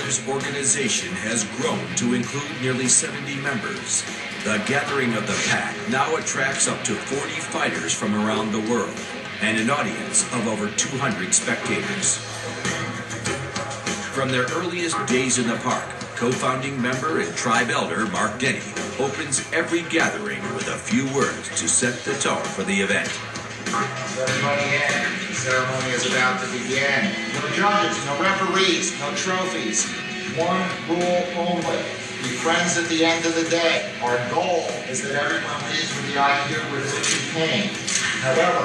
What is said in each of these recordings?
Fighters organization has grown to include nearly 70 members. The Gathering of the Pack now attracts up to 40 fighters from around the world and an audience of over 200 spectators. From their earliest days in the park, co-founding member and tribe elder Mark Denny opens every gathering with a few words to set the tone for the event. Everybody in. The ceremony is about to begin. No judges, no referees, no trophies. One rule only. Be friends at the end of the day. Our goal is that everyone leaves with the idea with which you came. However,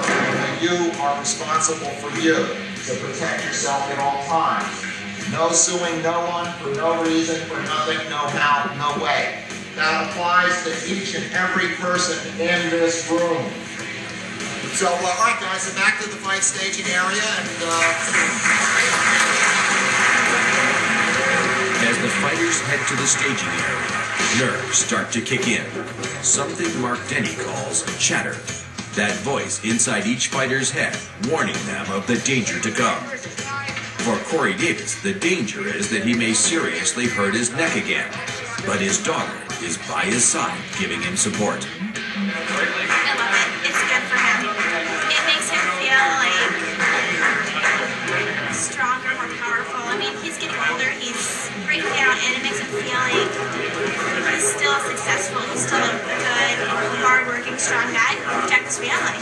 you are responsible for you, so protect yourself at all times. No suing no one for no reason, for nothing, no how, no way. That applies to each and every person in this room. So, all right, guys, so back to the fight staging area, and As the fighters head to the staging area, nerves start to kick in. Something Mark Denny calls chatter. That voice inside each fighter's head, warning them of the danger to come. For Corey Davis, the danger is that he may seriously hurt his neck again. But his daughter is by his side, giving him support. I love it. It's good for him. It makes him feel like stronger, more powerful. I mean, he's getting older, he's breaking down, and it makes him feel like he's still successful. He's still a good, hard-working, strong guy who can protect his family.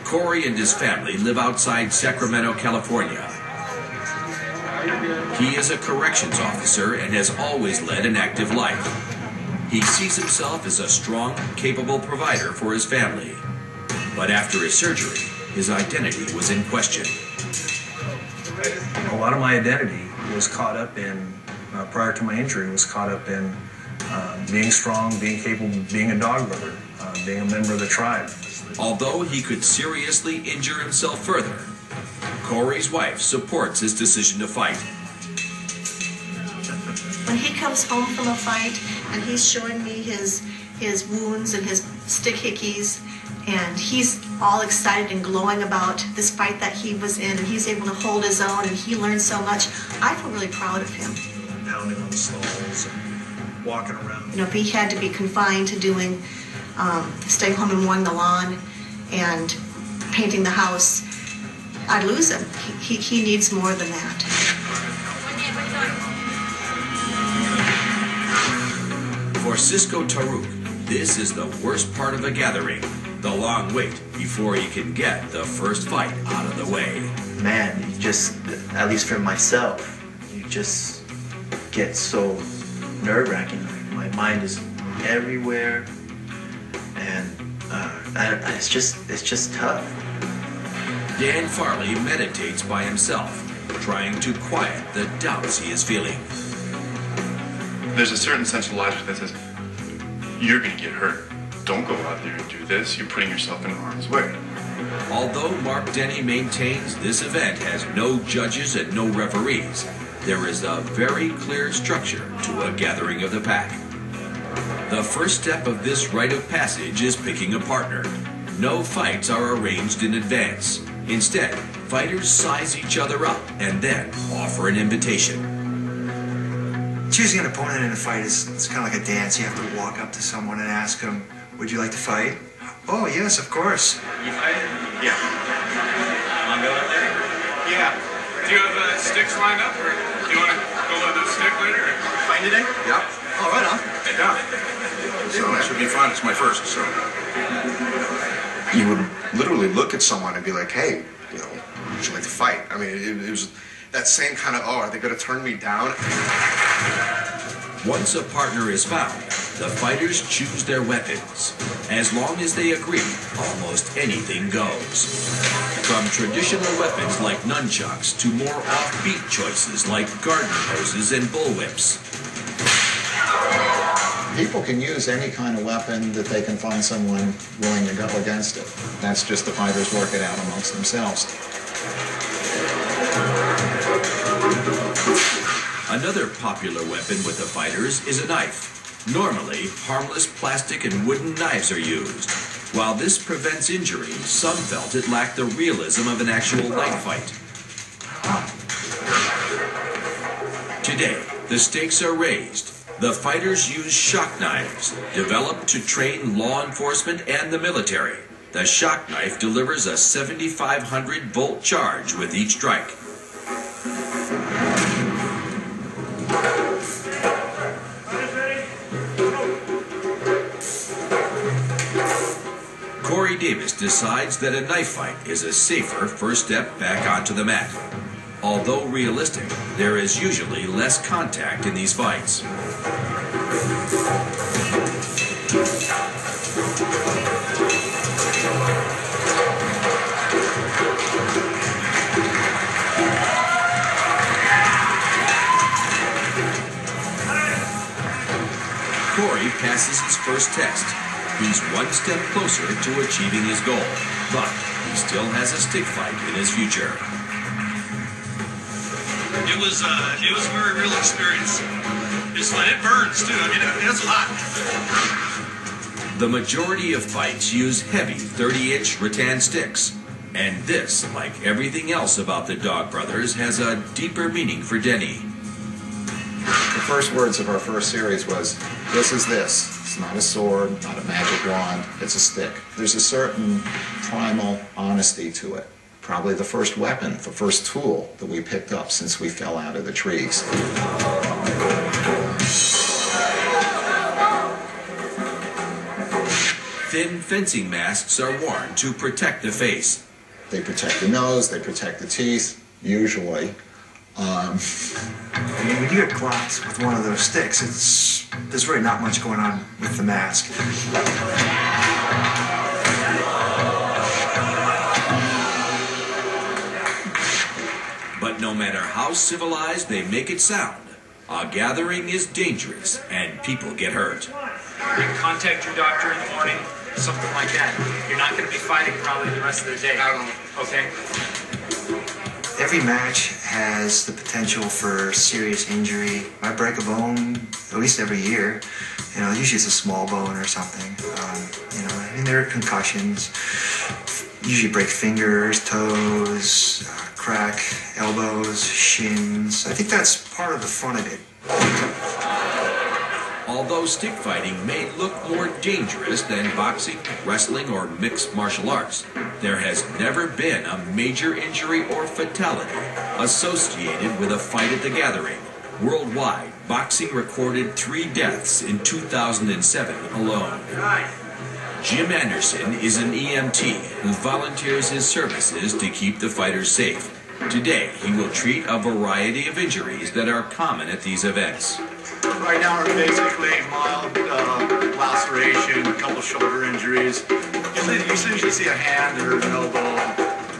Corey and his family live outside Sacramento, California. He is a corrections officer and has always led an active life. He sees himself as a strong, capable provider for his family. But after his surgery, his identity was in question. A lot of my identity was caught up in, prior to my injury, was caught up in being strong, being capable, being a dog brother, being a member of the tribe. Although he could seriously injure himself further, Corey's wife supports his decision to fight. When he comes home from a fight and he's showing me his wounds and his stick hickeys, and he's all excited and glowing about this fight that he was in, and he's able to hold his own, and he learned so much, I feel really proud of him. Pounding on the stalls and walking around. You know, if he had to be confined to doing, staying home and mowing the lawn and painting the house, I'd lose him. He needs more than that. For Cisco Taruk, this is the worst part of a gathering, the long wait before he can get the first fight out of the way. Man, you just, at least for myself, you just get so nerve-wracking. My mind is everywhere, and it's just tough. Dan Farley meditates by himself, trying to quiet the doubts he is feeling. There's a certain sense of logic that says, you're going to get hurt. Don't go out there and do this. You're putting yourself in harm's way. Although Mark Denny maintains this event has no judges and no referees, there is a very clear structure to a gathering of the pack. The first step of this rite of passage is picking a partner. No fights are arranged in advance. Instead, fighters size each other up and then offer an invitation. Choosing an opponent in a fight it's kind of like a dance. You have to walk up to someone and ask them, would you like to fight? Oh, yes, of course. You fighting? Yeah. Want to go out there? Yeah. Do you have sticks lined up, or do you want to go with a stick later? Fight today? Yep. Oh, right on. Yeah. So it should be fun. It's my first, so. You would literally look at someone and be like, hey, you know, would you like to fight? I mean, it was that same kind of, oh, are they going to turn me down? Once a partner is found, the fighters choose their weapons. As long as they agree, almost anything goes. From traditional weapons like nunchucks to more offbeat choices like garden hoses and bullwhips. people can use any kind of weapon that they can find someone willing to go against it. That's just the fighters work it out amongst themselves. Another popular weapon with the fighters is a knife. Normally, harmless plastic and wooden knives are used. While this prevents injury, some felt it lacked the realism of an actual knife fight. To Today, the stakes are raised. The fighters use shock knives, developed to train law enforcement and the military. The shock knife delivers a 7,500 volt charge with each strike. Corey Davis decides that a knife fight is a safer first step back onto the mat. Although realistic, there is usually less contact in these fights. Corey passes his first test. He's one step closer to achieving his goal, but he still has a stick fight in his future. It was a very real experience. It burns too. I mean, it's hot. The majority of fights use heavy 30-inch rattan sticks. And this, like everything else about the Dog Brothers, has a deeper meaning for Denny. The first words of our first series was, this is this. It's not a sword, not a magic wand, it's a stick. There's a certain primal honesty to it. Probably the first weapon, the first tool that we picked up since we fell out of the trees. Thin fencing masks are worn to protect the face. They protect the nose, they protect the teeth, usually. I mean, when you get clocked with one of those sticks, there's really not much going on with the mask. But no matter how civilized they make it sound, a gathering is dangerous and people get hurt. You contact your doctor in the morning, something like that. You're not going to be fighting probably the rest of the day. Okay? Every match has the potential for serious injury. I break a bone at least every year. You know, usually it's a small bone or something. You know, I mean, there are concussions. Usually break fingers, toes, crack elbows, shins. I think that's part of the fun of it. Although stick fighting may look more dangerous than boxing, wrestling, or mixed martial arts, there has never been a major injury or fatality associated with a fight at the gathering. Worldwide, boxing recorded 3 deaths in 2007 alone. Jim Anderson is an EMT who volunteers his services to keep the fighters safe. Today, he will treat a variety of injuries that are common at these events. Right now we're basically mild laceration, a couple shoulder injuries. You usually see a hand or an elbow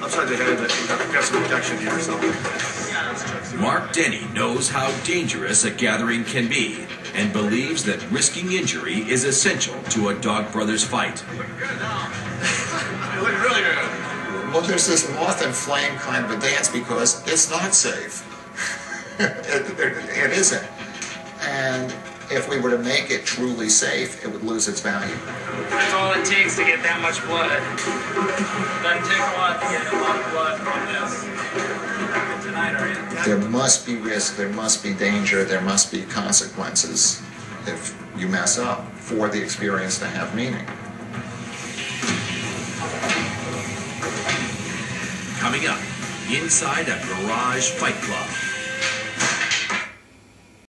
upside the head that you've got some protection here or something. Mark Denny knows how dangerous a gathering can be and believes that risking injury is essential to a Dog Brothers fight. You look really good. Well, there's this moth and flame kind of a dance because it's not safe. It isn't. And if we were to make it truly safe, it would lose its value. That's all it takes to get that much blood. Doesn't take a lot to get a lot of blood from this. Tonight, are you? There must be risk, there must be danger, there must be consequences if you mess up for the experience to have meaning. Coming up, inside a garage fight club.